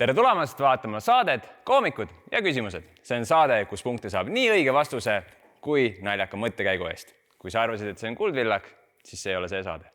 Tere tulemast vaatama saadet Koomikud ja küsimused. See on saade, kus punkte saab nii õige vastuse kui naljaka mõttekäigu eest. Kui sa arvasid, et see on kuldvillak, siis see ei ole see saade.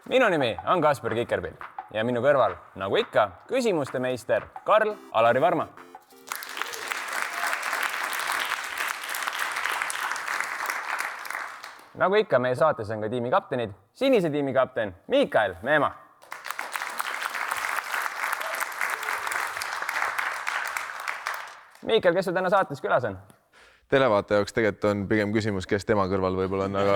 Minu nimi on Kasper Kikerpill ja minu kõrval, nagu ikka, küsimuste meister Karl-Alari Varma. Nagu ikka, meie saates on ka tiimi kaptenid. Sinise tiimi kapten Mikael Meema. Mikael, kes sul täna saates külas on? Televaataja jaoks tegelikult on pigem küsimus, kes tema kõrval võib-olla on, aga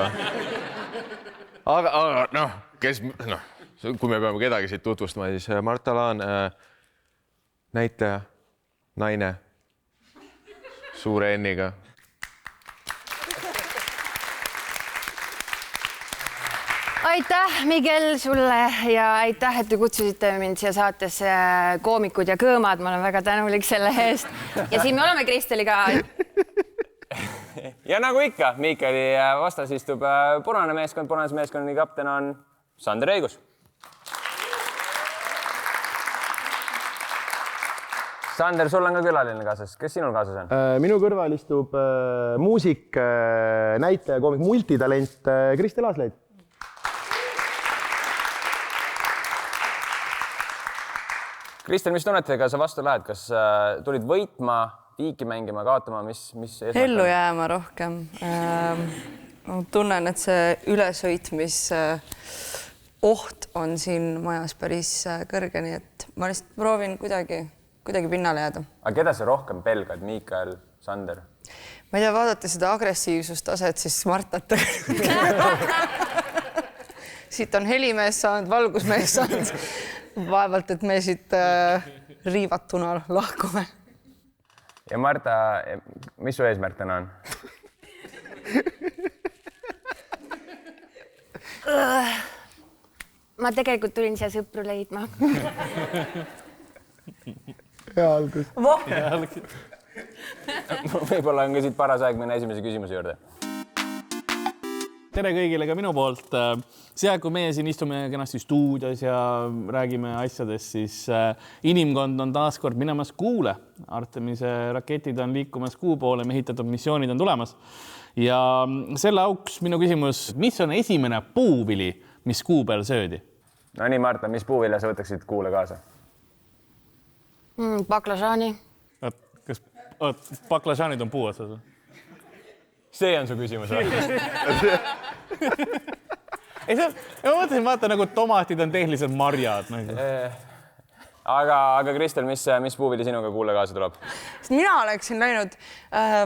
noh, kui me peame kedagi siit tutvustama, siis Marta Laan, näitleja, naine, suure N-iga. Aitäh, Miguel, sulle ja aitäh, et te kutsusite mind siia saatesse Koomikud ja kõõmad. Ma olen väga tänulik selle eest. Ja siin me oleme Kristeliga. Ja nagu ikka, Miikali vastas istub punane meeskond. Punanes meeskonni kapten on Sander Õigus. Sander, sul on ka külaline kaasas. Kes sinul kaasas on? Minu kõrval istub muusik, näitleja, koomik, multitalent Kristel Aaslaid. Kristel, mis tunnetega sa vastu lähed? Kas tulid võitma, viiki mängima, kaotama? Mis Ellu jääma rohkem. Tunnen, et see ülesõitmis oht on siin majas päris kõrge, nii et ma lihtsalt proovin kuidagi pinnale jääda. Aga keda sa rohkem pelgad, Mikael, Sander? Ma ei tea, vaadata seda agressiivsustaset, siis Martat. Siit on helimees saanud, valgusmees saanud. Vaevalt, et me siit riivatuna lahkume. Ja Marta, mis su eesmärk täna on? Ma tegelikult tulin siia sõpru leidma. Hea algus. Võib-olla on ka siit paras aeg minna esimese küsimuse juurde. Tere kõigile ka minu poolt. See aeg, kui meie siin istume kenasti stuudios ja räägime asjadest, siis inimkond on taas kord minemas Kuule. Artemise raketid on liikumas Kuu poole, mehitatud missioonid on tulemas. Ja selle auks minu küsimus, mis on esimene puuvili, mis Kuu peal söödi? No nii, Marta, mis puuvilja sa võtaksid Kuule kaasa? Baklažaani. Kas baklažaanid on puu otsas? See on su küsimus või? Ma mõtlesin, vaata nagu tomatid on tehnilised marjad. Aga Kristel, mis puuvili sinuga Kuule kaasa tuleb? Mina oleksin läinud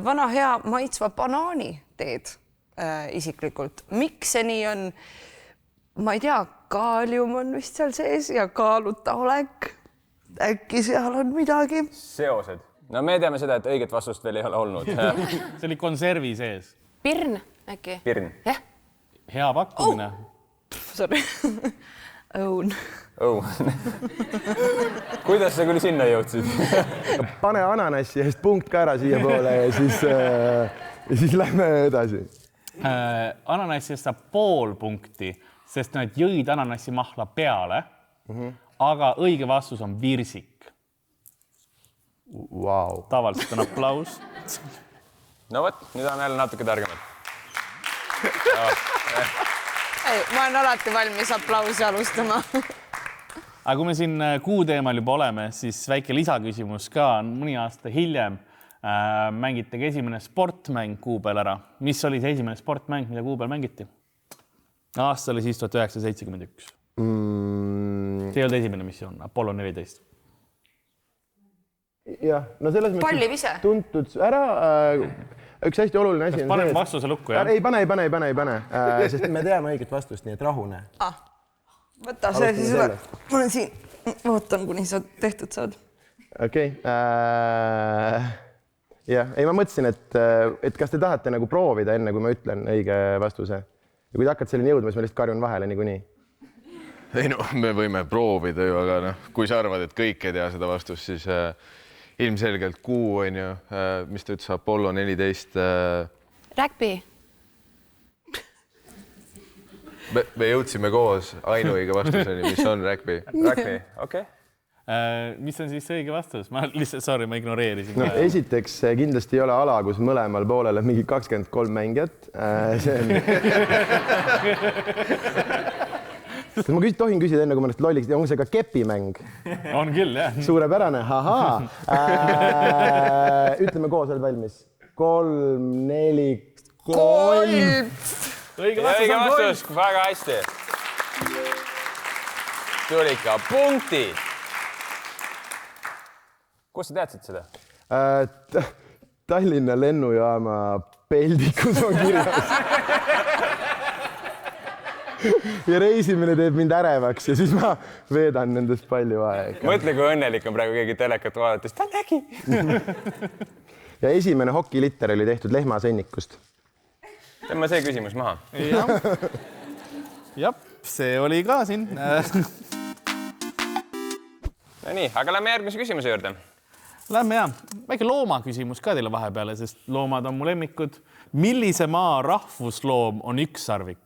vana hea maitsva banaani teed isiklikult. Miks see nii on? Ma ei tea, kaalium on vist seal sees ja kaaluta olek. Äkki seal on midagi? Seosed. No me teame seda, et õiget vastust veel ei ole olnud. See oli konservi sees. Pirn äkki? Pirn. Jah. Hea pakkumine. Sorry. Õun. Kuidas sa küll sinna jõudsid? Pane ananassi eest punkt ka ära siia poole ja siis lähme edasi. Ananassi eest saab pool punkti, sest nad jõid ananassi mahla peale, aga õige vastus on virsik. Wow. Tavaliselt on aplaus. No võt, nüüd on jälle natuke targemad. Ma olen alati valmis aplausi alustama. Aga kui me siin Kuu teemal juba oleme, siis väike lisaküsimus ka. Mõni aasta hiljem mängitegi esimene sportmäng Kuu peal ära. Mis oli see esimene sportmäng, mida Kuu peal mängiti? Aasta oli siis 1971. See ei olnud esimene missioon, Apollo 14. Jah, no selles mõttes tuntud ära. Üks hästi oluline asi on see, vastuse lukku, jah? Ei pane, sest me teame õiget vastust, nii et rahune. Võta see siis üle. Ma olen siin, ootan, kuni sa tehtud saad. Okei. Jah, ei, ma mõtlesin, et kas te tahate nagu proovida enne, kui ma ütlen õige vastuse. Ja kui te hakkad selline jõudma, siis ma lihtsalt karjun vahele niikuinii. ei no me võime proovida ju, aga noh, kui sa arvad, et kõik ei tea seda vastust, siis ilmselgelt kuu on ju, mis ta ütles, Apollo 14. Rugby. Me jõudsime koos ainuõige vastuseni, mis on rugby. Rugby, okei. Mis on siis õige vastus? Ma lihtsalt, sorry, ma ignoreerisin. No, esiteks kindlasti ei ole ala, kus mõlemal poolel on mingi 23 mängijat. See on... Kas ma tohin küsida enne, kui ma ennast lolliks, on see ka kepimäng? On küll, jah. Suurepärane, ahaa. Ütleme koos veel valmis. 3, 4, 3. Õige vastus, väga hästi. Tuli ka punktid. Kus sa teadsid seda? Tallinna lennujaama peldikus on kirjas. Ja reisimine teeb mind ärevaks ja siis ma veedan nendest palju aega. Mõtle, kui õnnelik on praegu keegi telekat vaadates. Ta nägi. Ja esimene hokilitter oli tehtud lehmasõnnikust. Tõmba see küsimus maha. Jah, see oli ka siin. No nii, aga lähme järgmise küsimuse juurde. Lähme väike looma küsimus ka teile vahepeale, sest loomad on mu lemmikud. Millise maa rahvusloom on ükssarvik?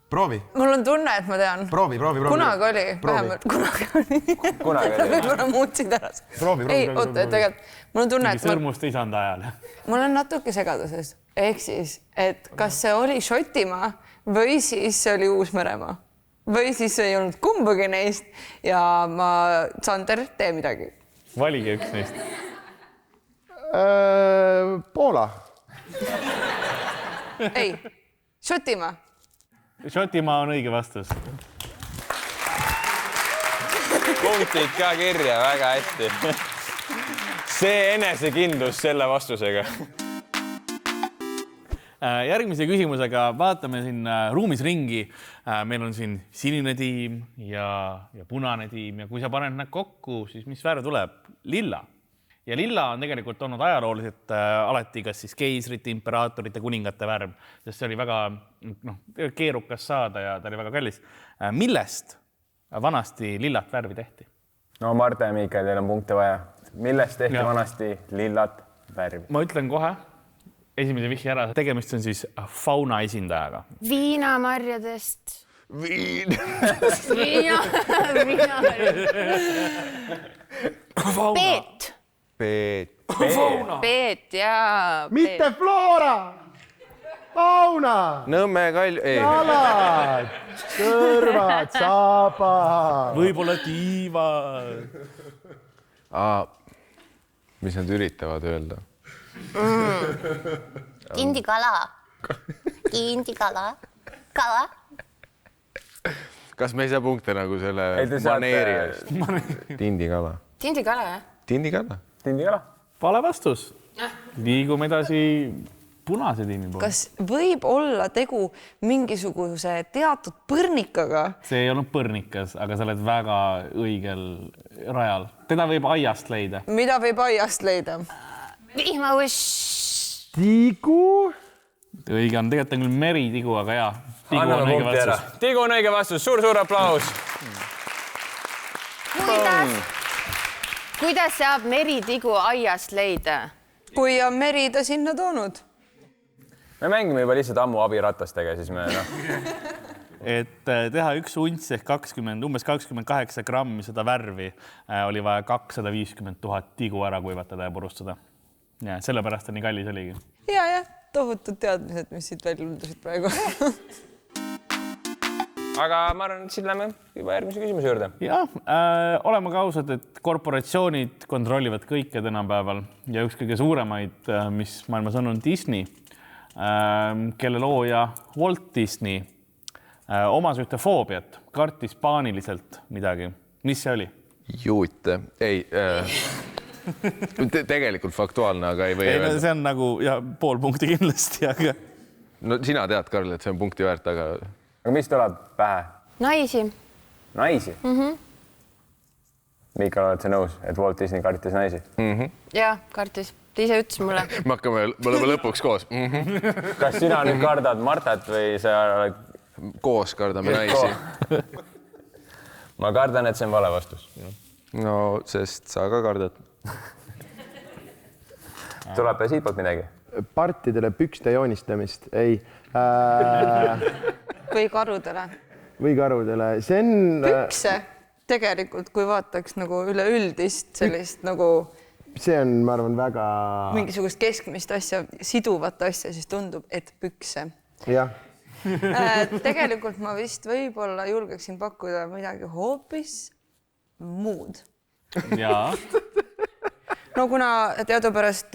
Proovi. Mul on tunne, et ma tean. Proovi. Kunagi oli, vähemalt kunagi oli. Võib-olla muutsid ära. Ei, oota, tegelikult mul on tunne, et sõrmust ei saanud ajal. Mul on natuke segaduses. Ehk siis, et kas see oli Šotimaa või siis see oli Uus-Meremaa? Või siis ei olnud kumbagi neist ja ma, Sander, tee midagi. Valige üks neist. Poola. Ei, Šotimaa. Šotimaa on õige vastus. Punktid ka kirja, väga hästi. See enesekindlus selle vastusega. Järgmise küsimusega vaatame siin ruumis ringi. Meil on siin sinine tiim ja punane tiim ja kui sa paned nad kokku, siis mis värv tuleb? Lilla. Ja lilla on tegelikult olnud ajalooliselt alati kas siis keisrite, imperaatorite, kuningate värv, sest see oli väga keerukas saada ja ta oli väga kallis. Millest vanasti lillat värvi tehti? No Marte ja Miikael, teil on punkte vaja. Millest tehti vanasti lillat värvi? Ma ütlen kohe. Esimese vihje ära. Tegemist on siis fauna esindajaga. Viinamarjadest. Viinamarjadest. Peet. Peet ja... Mitte Flora. Fauna. Nõmme kalju. Jalad. Kõrvad. Saaba. Võib-olla tiiva. Mis nad üritavad öelda? Tindikala. Kala. Kas me ei saa punkte nagu selle maneeri eest? Tindikala. Tindikala, jah? Tindikala. Vale vastus. Liigume edasi punase tiimi poole. Kas võib olla tegu mingisuguse teatud põrnikaga? See ei olnud põrnikas, aga sa oled väga õigel rajal. Teda võib aiast leida. Mida võib aiast leida? Vihmauss. Tigu. Õige on, tegelikult on küll meritigu, aga jaa. Anname punkti ära. Tigu on õige vastus. Suur aplaus. Kuidas saab meritigu aiast leida? Kui on meri ta sinna toonud. Me mängime juba lihtsalt ammu abiratastega, siis me Et teha üks unts ehk umbes 28 grammi seda värvi oli vaja 250 000 tigu ära kuivatada ja purustada. Ja sellepärast on nii kallis oligi. Ja, tohutud teadmised, mis siit välja lundusid praegu. Aga ma arvan, et siin lähme juba järgmise küsimuse juurde. Jah, oleme ka ausad, et korporatsioonid kontrollivad kõike tänapäeval ja üks kõige suuremaid, mis maailmas on Disney, kelle looja Walt Disney omas ühte foobiat, kartis paaniliselt midagi. Mis see oli? Juute. Ei, tegelikult faktuaalne, aga ei või öelda. See on nagu pool punkti kindlasti, aga... No sina tead, Karl, et see on punkti väärt, aga... Aga mis tuleb pähe? Naisi. Naisi? Miikael, oled sa nõus, et Walt Disney kartis naisi? Jah, kartis. Ta ise ütles mulle. Me hakkame lõpuks koos. Kas sina nüüd kardad Martat või sa oled koos kardame naisi. ma kardan, et see on vale vastus. No, sest sa ka kardad. Tuleb siitpoolt midagi. Partidele pükste joonistamist, ei. või karudele. Või karudele, see on... Pükse tegelikult, kui vaataks nagu üleüldist sellist nagu... See on, ma arvan, väga... mingisugust keskmist asja, siduvat asja, siis tundub, et pükse. Jah. Tegelikult ma vist võib-olla julgeksin pakkuda midagi hoopis muud. Jaa. No kuna teadupärast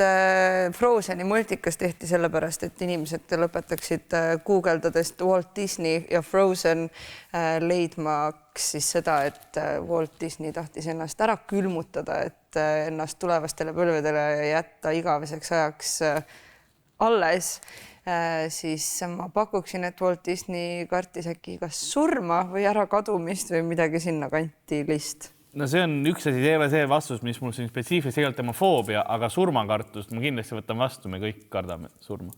Frozeni multikas tehti sellepärast, et inimesed lõpetaksid guugeldadest Walt Disney ja Frozen leidmaks siis seda, et Walt Disney tahtis ennast ära külmutada, et ennast tulevastele põlvedele jätta igaveseks ajaks alles, siis ma pakuksin, et Walt Disney kartis äkki kas surma või ära kadumist või midagi sinna kanti list. No see on üks asi, see ei ole see vastus, mis mul siin spetsiifiliselt ei ole tema foobia, aga surmakartust ma kindlasti võtan vastu, me kõik kardame surma.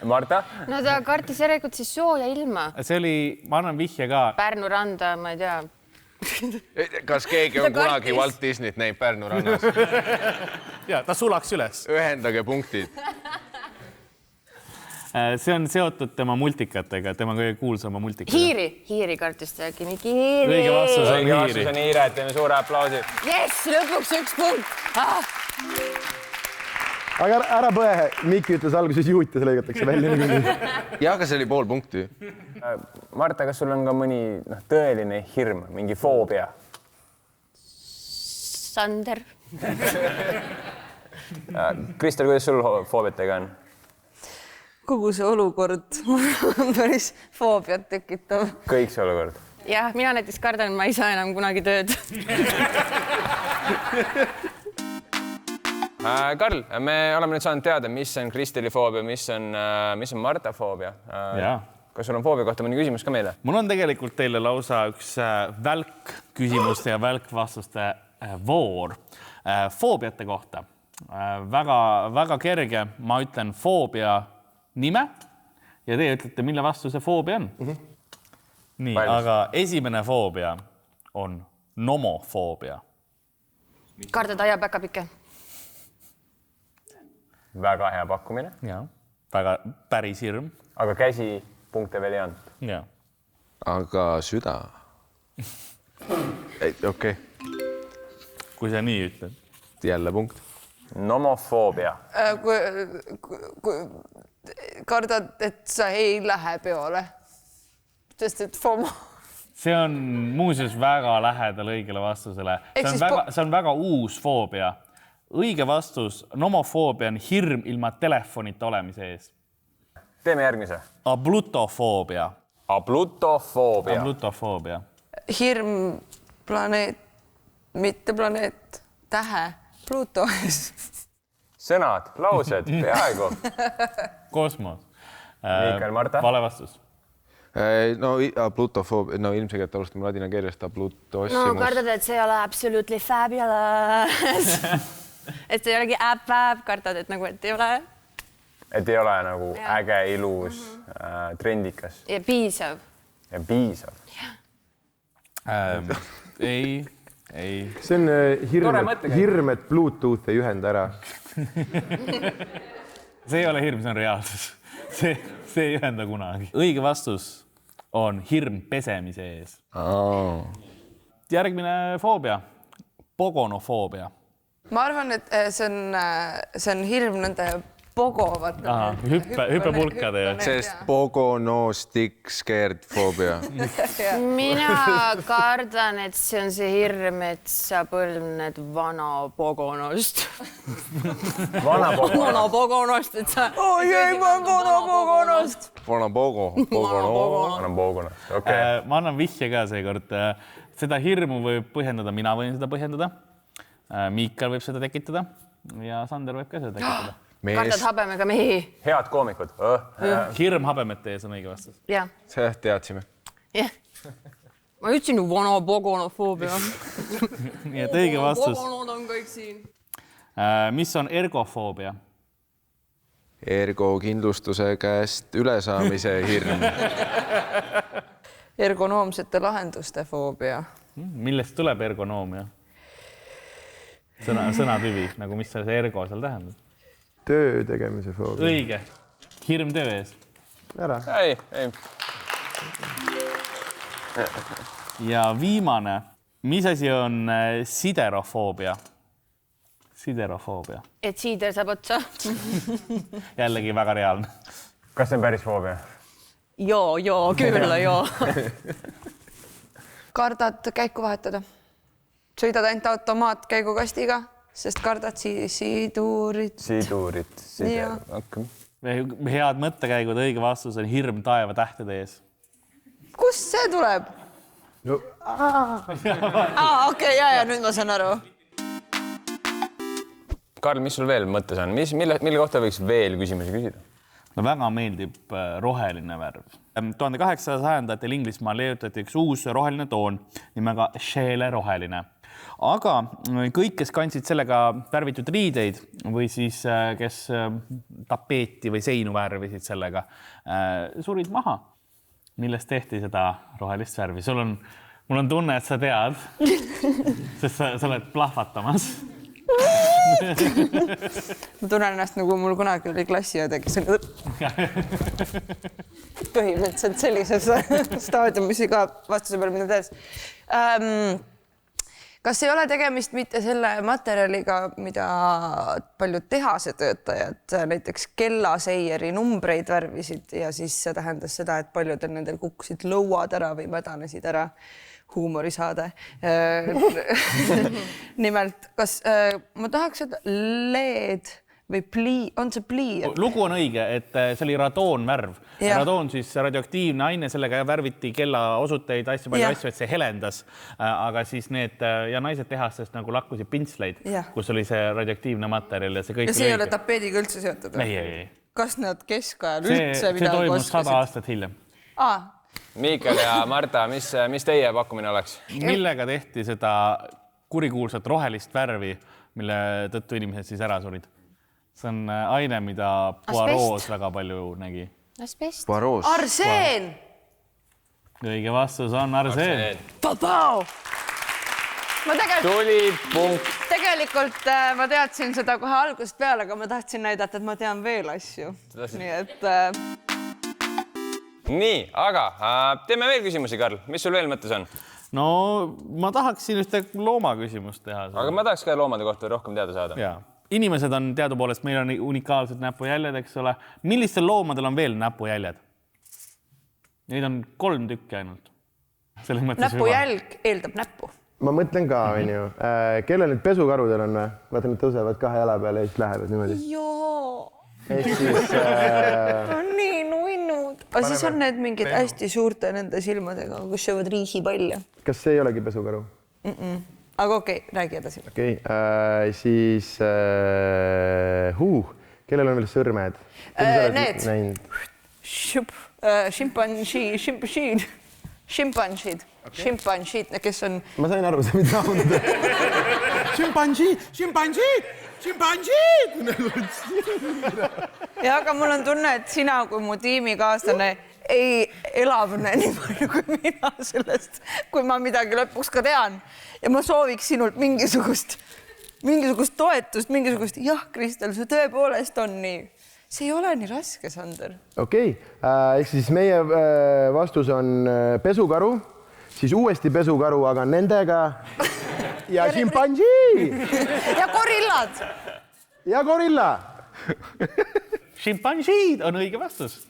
Marta? No ta kartis järelikult siis sooja ilma. See oli, ma annan vihje ka. Pärnu randa, ma ei tea. Kas keegi on kunagi Walt Disneyt näinud Pärnu rannas? Ja, ta sulaks üles. Ühendage punktid. See on seotud tema multikatega, tema kõige kuulsama multikaga. Hiiri kartis ta äkki, mingi hiiri. Õige vastus on Õige hiiri. vastus on hiire, et teeme suure aplausi. Yes, lõpuks 1 punkt. Aga ära põe, Mikki ütles alguses juutis lõigatakse välja. Ja, aga see oli pool punkti. Marta, kas sul on ka mõni tõeline hirm, mingi foobia? Sander. Kristel, kuidas sul foobiatega on? Kogu see olukord on päris foobiat tekitav. Kõik see olukord? Jah, mina näiteks kardan, ma ei saa enam kunagi tööd. Karl, me oleme nüüd saanud teada, mis on Kristeli foobia, mis on Marta foobia. Kas sul on foobia kohta mõni küsimus ka meile? Mul on tegelikult teile lausa üks välk küsimuste ja välkvastuste voor foobiate kohta. Väga kerge, ma ütlen foobia nime ja teie ütlete, mille vastu see foobia on. Nii, aga esimene foobia on nomofoobia. Kardad ajapäkapikke? Väga hea pakkumine. Jaa, väga päris hirm. Aga käsi punkte veel ei andnud. Jaa. Aga süda. Okei. Kui sa nii ütled. Jälle punkt. Nomofoobia. Kardad, et sa ei lähe peole, sest et FOMO. See on muuseas väga lähedal õigele vastusele. See on väga uus foobia. Õige vastus, nomofoobia on hirm ilma telefonita olemise ees. Teeme järgmise. Ablutofoobia. Ablutofoobia. Hirm planeet, mitte planeet, tähe, Pluto ees. Sõnad, laused, peaaegu. Kosmos. Miikael, Marta? Vale vastus. No ablutofoobia, no ilmselgelt alustame ladina keelest ablutossimus. No kardad, et see ei ole absolutely fabulous. Et see ei olegi äpp, kardad, et nagu, et ei ole. Et ei ole nagu äge, ilus, trendikas. Ja piisav. Ja piisav. Ei. See on hirm, et Bluetooth ei ühenda ära. See ei ole hirm, see on reaalsus. See ei ühenda kunagi. Õige vastus on hirm pesemise ees. Järgmine foobia, pogonofoobia. Ma arvan, et see on hirm nende pogovad. Hüppepulkade. Sest pogono stick scared foobia. Mina kardan, et see on see hirm, et sa põlvned vana pogonost. Vana pogonost, et sa... Oi, ma olen vana pogonost. Vana pogonost, okei. Ma annan vihje ka seekord. Seda hirmu võib põhjendada, mina võin seda põhjendada. Miikael võib seda tekitada ja Sander võib ka seda tekitada. Kardad habemega mehi. Head koomikud. Hirm habemete ees on õige vastus. Jah. See teadsime. Jah. Ma ütlesin ju vana pogonofoobia. Nii et õige vastus. Pogonod on kõik siin. Mis on ergofoobia? Ergo kindlustuse käest ülesaamise hirm. Ergonoomsete lahenduste foobia. Millest tuleb ergonoomia? Sõnatüvi, nagu mis see ergo seal tähendab? Töö tegemise foobia. Õige. Hirm töö ees. Ära. ei. Ja viimane, mis asi on siderofoobia? Siderofoobia. et siider saab otsa. Jällegi väga reaalne. Kas see on päris foobia? Joo, kyllä joo. Kardad käiku vahetada. Sõidad ainult automaatkäigukastiga, sest kardad sidurit. Sidurit. Okay. Head mõttekäigud, õige vastus on hirm taeva tähtede ees. Kust see tuleb? No, Okei, ja nüüd ma saan aru. Karl, mis sul veel mõttes on? Mille kohta võiks veel küsimusi küsida? No väga meeldib roheline värv. 1800-ndatel Inglismaal leiutati üks uus roheline toon nimega Scheele roheline. Aga kõik, kes kandsid sellega värvitud riideid või siis kes tapeeti või seinu värvisid sellega, surid maha, millest tehti seda rohelist värvi. Mul on tunne, et sa tead, sest sa oled plahvatamas. Ma tunnen ennast nagu mul kunagi oli klassiõde, kes on põhimõtteliselt sellises staadiumis ka vastuse peal, mida tees. Kas ei ole tegemist mitte selle materjaliga, mida paljud tehasetöötajad näiteks kellaseieri numbreid värvisid ja siis see tähendas seda, et paljudel nendel kukkusid lõuad ära või mädanesid ära? Huumorisaade. Nimelt, kas ma tahaks öelda LED või plii, on see plii? Lugu on õige, et see oli radoonvärv. Radoon siis radioaktiivne aine, sellega värviti kellaosuteid, palju asju, et see helendas. Aga siis need ja naised tehastest nagu lakkusid pintsleid, kus oli see radioaktiivne materjal ja see kõik. Ja see ei ole tapeediga üldse seotud? Ei. Kas nad keskajal üldse see toimus 100 aastat hiljem. Miikel ja Marta, mis teie pakkumine oleks? Millega tehti seda kurikuulsat rohelist värvi, mille tõttu inimesed siis ära surid? See on aine, mida Poirot väga palju nägi. Asbest. Arseen! Õige vastus on arseen. Tuli punkt. Tegelikult ma teadsin seda kohe algusest peale, aga ma tahtsin näidata, et ma tean veel asju. Nii et... Nii, aga teeme veel küsimusi, Karl. Mis sul veel mõttes on? No, ma tahaksin ühte looma küsimust teha. Aga ma tahaks ka loomade kohta rohkem teada saada. Ja. Inimesed on teadupoolest, meil on unikaalsed näpujäljed, eks ole. Millistel loomadel on veel näpujäljed? Neid on 3 tükki ainult. Näpujälg eeldab näppu. ma mõtlen ka, on ju. Kellel need pesukarudel on või? Vaata, nad tõusevad 2 jala peale ja siis lähevad niimoodi. Joo. Siis... Nii nuinnud. Aga siis on need mingid hästi suurte nende silmadega, kus söövad riisipalle. Kas see ei olegi pesukaru? Aga okei, räägi edasi. Okei, siis kellel on veel sõrmed? Need. Šimpansiid, kes on... Ma sain aru, see mida on. Šimpansiid! Ja, aga mul on tunne, et sina kui mu tiimikaaslane ei elavne nii palju kui mina sellest, kui ma midagi lõpuks ka tean. Ja ma sooviks sinult mingisugust toetust, mingisugust, jah, Kristel, see tõepoolest on nii. See ei ole nii raske, Sander. Okei, siis meie vastus on pesukaru, siis uuesti pesukaru, aga nendega ja šimpansi! Ja gorillad! Ja gorilla! Šimpansiid on õige vastus.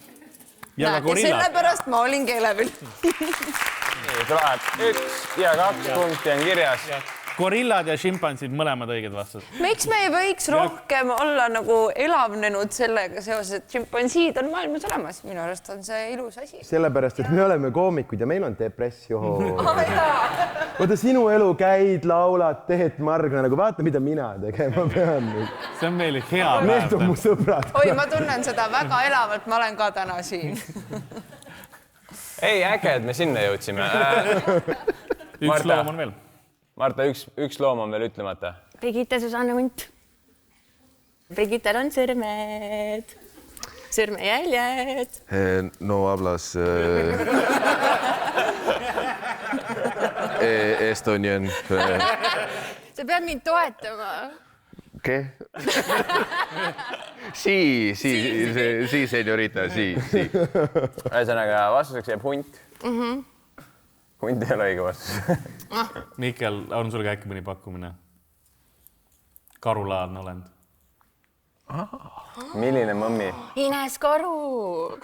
Ja ka gorillad. Sellepärast ma olin keelevil. Tuleb 1 ja 2 punkti on kirjas. Gorillad ja šimpansid mõlemad õiged vastus. Miks me ei võiks rohkem olla nagu elavnenud sellega seoses, et šimpansiid on maailmas olemas? Minu arust on see ilus asi. Sellepärast, et me oleme koomikud ja meil on depressioon. Vaata, sinu elu käid, laulad, teed margna, nagu vaata, mida mina tegema pean. See on meil hea päev. Need on mu sõbrad. Oi, ma tunnen seda väga elavalt, ma olen ka täna siin. Ei, äge, et me sinna jõudsime. Üks loom on veel. Marta, üks loom on veel ütlemata. Brigitte Susanne Hunt. Brigittel on sõrmed. sõrmejäljed. No hablas Estonian. Sa pead mind toetama. ¿Qué? Sí, señorita, sí. Ühesõnaga vastuseks jääb hunt. Hunt ei ole õige vastus. Mihkel, on sul ka äkki mõni pakkumine? Karulaadne olend. Milline mõmmi? Ines Karu.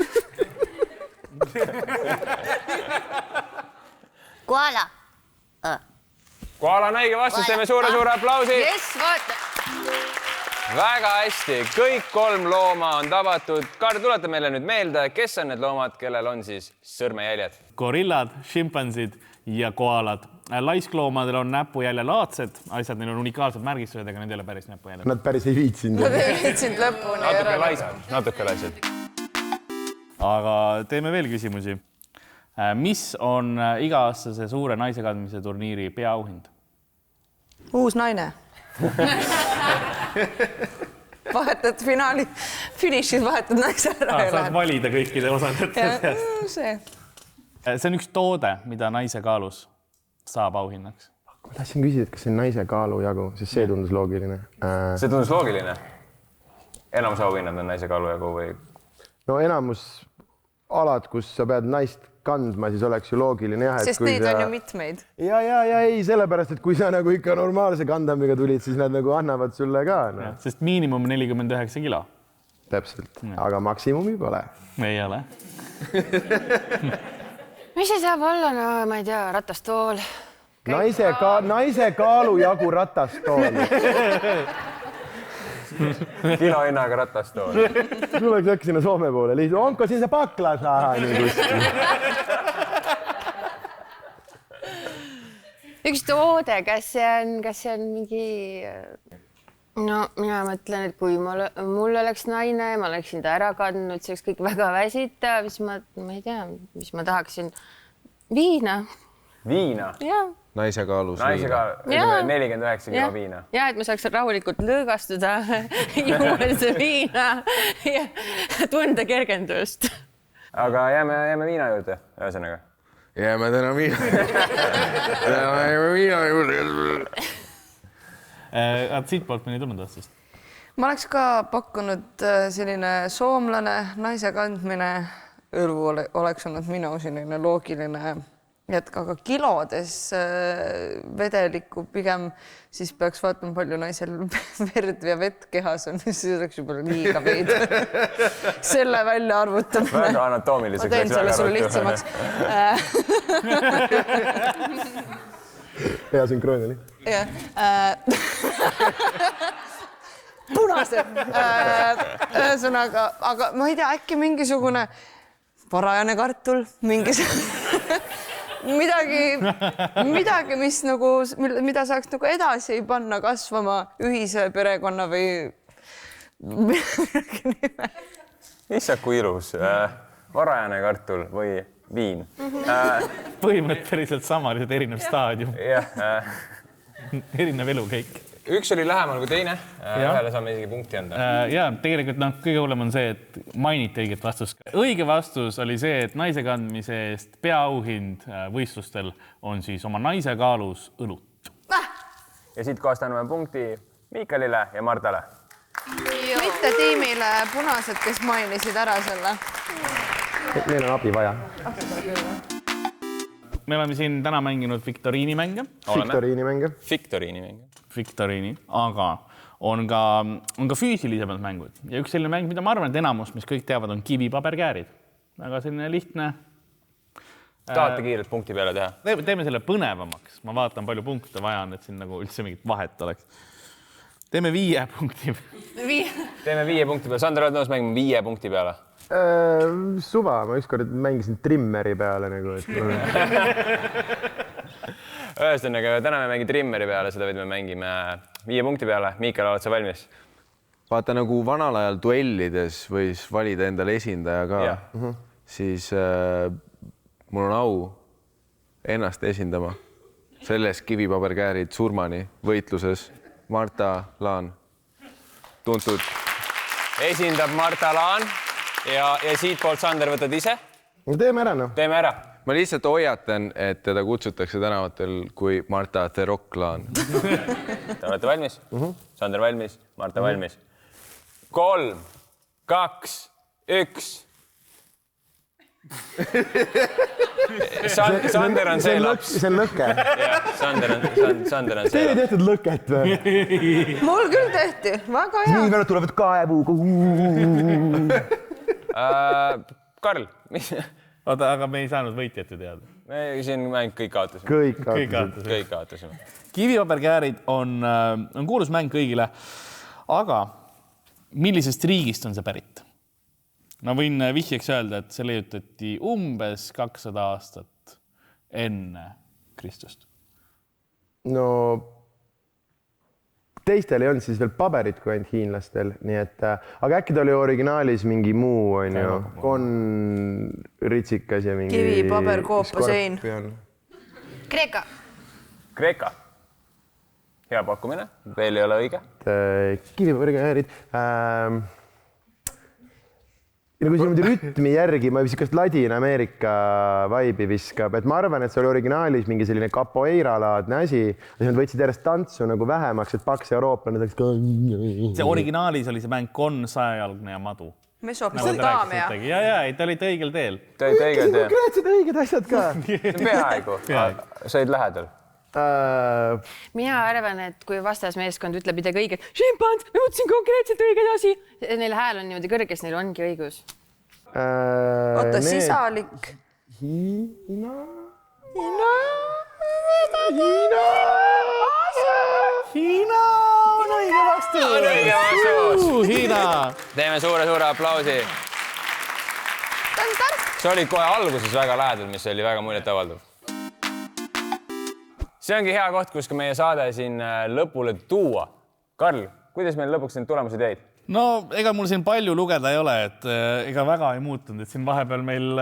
Koala. Koala on õige vastus, teeme suure aplausi. Yes, vaata. Väga hästi, kõik 3 looma on tabatud. Kaar, tuleta meile nüüd meelde, kes on need loomad, kellel on siis sõrmejäljed? Gorillad, šimpansid ja koalad. Laiskloomadel on näpujäljelaadsed asjad, neil on unikaalsed märgistused, aga need ei ole päris näpujäljed. Nad päris ei viitsinud. Nad ei viitsinud lõpuni. Natuke laisad. Aga teeme veel küsimusi. Mis on iga-aastase suure naisekandmise turniiri peaauhind? Uus naine. Vahetad finaali, finišis vahetad naise ära. Saad valida kõikide osalejate. See on üks toode, mida naise kaalus saab auhinnaks. Ma tahtsin küsida, et kas see on naise kaalu jagu, sest see tundus loogiline. See tundus loogiline. Enamus auhinnad on naise kaalu jagu või? No enamus alad, kus sa pead naist kandma, siis oleks ju loogiline jah. Sest neid on ju mitmeid. Ja ei, sellepärast, et kui sa nagu ikka normaalse kandamiga tulid, siis nad nagu annavad sulle ka. No. Sest miinimum 49 kilo. Täpselt, aga maksimumi pole. Ei ole. Mis see saab olla? No ma ei tea, ratastool. Naise kaalu jagu ratastool. Kilo hinnaga ratastool. Sul oleks äkki sinna Soome poole. Onko siin see paklasaha? Üks toode, kas see on mingi... No mina mõtlen, et kui mul oleks naine, ma oleksin ta ära kandnud, see oleks kõik väga väsitav, siis ma ei tea, mis ma tahaksin. Viina. Viina? Jah. Naise kaalus viina. 49 kilo viina. Ja, et ma saaks rahulikult lõõgastuda, juues viina ja tunda kergendust. Aga jääme viina juurde, ühesõnaga. Jääme täna viina juurde. Siit poolt mõni tulnud vastust? Ma oleks ka pakkunud selline soomlane, naise kandmine, õlvu oleks olnud minu selline loogiline jätka, aga kilodes vedelikku pigem siis peaks vaatama palju naisel verd ja vett kehas on, siis oleks juba liiga veid. Selle välja arvutamine. Väga anatoomiliseks. Ma teen selle sulle lihtsamaks. Hea sünkroon oli. Punased. Ühesõnaga, aga ma ei tea, äkki mingisugune varajane kartul, midagi, mis nagu, mida saaks nagu edasi panna kasvama ühise perekonna või midagi nime. Issad, kui ilus. Varajane kartul või viin. Põhimõtteliselt sama, lihtsalt erinev staadium. Erinev elukäik. Üks oli lähemal kui teine. Ühele saame isegi punkti anda. Ja tegelikult kõige hullem on see, et mainiti õiget vastust. Õige vastus oli see, et naise kandmise eest peaauhind võistlustel on siis oma naise kaalus õlut. Ja siit kohast anname punkti Miikalile ja Martale. Mitte tiimile punased, kes mainisid ära selle. Meil on abi vaja. Me oleme siin täna mänginud viktoriinimänge. Viktoriini, aga on ka füüsilisemad mängud. Ja üks selline mäng, mida ma arvan, et enamus, mis kõik teavad, on kivipaberkäärid. Väga selline lihtne. Tahate kiirelt punkti peale teha? Teeme selle põnevamaks. Ma vaatan, palju punkte vaja on, et siin nagu üldse mingit vahet oleks. Teeme 5 punkti. Teeme 5 punkti peale. Sander, oled nõus mängima 5 punkti peale? Suva, ma ükskord mängisin trimmeri peale nagu. Ühesõnaga, täna me mängi trimmeri peale, seda me mängime 5 punkti peale. Miikal, oled sa valmis? Vaata nagu vanal ajal duellides võis valida endale esindaja ka. Siis mul on au ennast esindama selles kivipaberkäärid surmani võitluses. Marta Laan, tuntud. Esindab Marta Laan ja siitpoolt Sander võtad ise. Teeme ära, noh. Teeme ära. Ma lihtsalt hoiatan, et teda kutsutakse tänavatel kui Marta The Rock Klaan. Te olete valmis? Sander valmis, Marta valmis. 3, 2, 1. Sander on see laps. See on lõke. Sander on see Teil ei laps. tehtud lõket või? mul küll tehti, väga hea. Nii vennad tulevad kaevuga. Karl, mis? oota, aga me ei saanud võitjat ju teada. Me siin mäng kõik kaotasime. Kõik kaotasime. Kivipaberkäärid on kuulus mäng kõigile, aga millisest riigist on see pärit? Ma võin vihjeks öelda, et see leiutati umbes 200 aastat enne Kristust. No teistel ei olnud siis veel paberit kui ainult hiinlastel, nii et, aga äkki ta oli originaalis mingi muu, on ju, ritsikas ja mingi... Kivi, paber, koopasein. Kreeka. Hea pakkumine, veel ei ole õige. Kivipaberkäärid. Ja kui siin rütmi järgi, ma viskast Ladina-Ameerika vaibi viskab, et ma arvan, et see oli originaalis mingi selline capoeira-laadne asi ja nad võtsid järjest tantsu nagu vähemaks, et paks eurooplane oleks ka... See originaalis oli see mäng Kon, sajajalgne ja madu. Mesopotaamia. Ja, te olite õigel teel. Te olite õigel teel. Konkreetsed õiged asjad ka. Peaaegu. Said lähedal. Mina arvan, et kui vastasmeeskond ütleb midagi õiget, šimpans, ma mõtlesin konkreetselt õiget asi. Neil hääl on niimoodi kõrges, neil ongi õigus. Oota, sisalik. Hiina. Hiina on õige vastus. Hiina. Teeme suure aplausi. See oli kohe alguses väga lähedal, mis oli väga muljetavaldav. See ongi hea koht, kus ka meie saade siin lõpule tuua. Karl, kuidas meil lõpuks need tulemused jäid? No ega mul siin palju lugeda ei ole, et ega väga ei muutunud, et siin vahepeal meil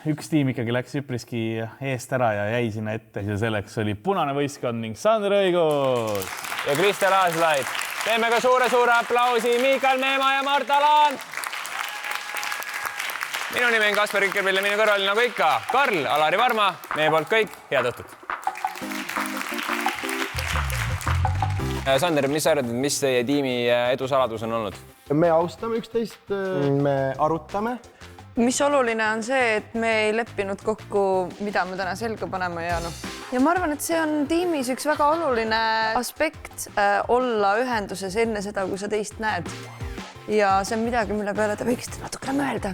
üks tiim ikkagi läks üpriski eest ära ja jäi sinna ette. Ja selleks oli punane võistkond ning Sander Õigus. Ja Kristel Aaslaid. Teeme ka suure aplausi Miikal Meemaa ja Marta Laan. Minu nimi on Kaspar Rikkerpill ja minu kõrval nagu ikka Karl, Alari Varma. Meie poolt kõik. Head õhtut. Sander, mis sa arvad, mis teie tiimi edusaladus on olnud? Me austame üksteist, me arutame. Mis oluline on see, et me ei leppinud kokku, mida me täna selga paneme ja Ja ma arvan, et see on tiimis üks väga oluline aspekt olla ühenduses enne seda, kui sa teist näed. Ja see on midagi, mille peale te võiksite natukene mõelda.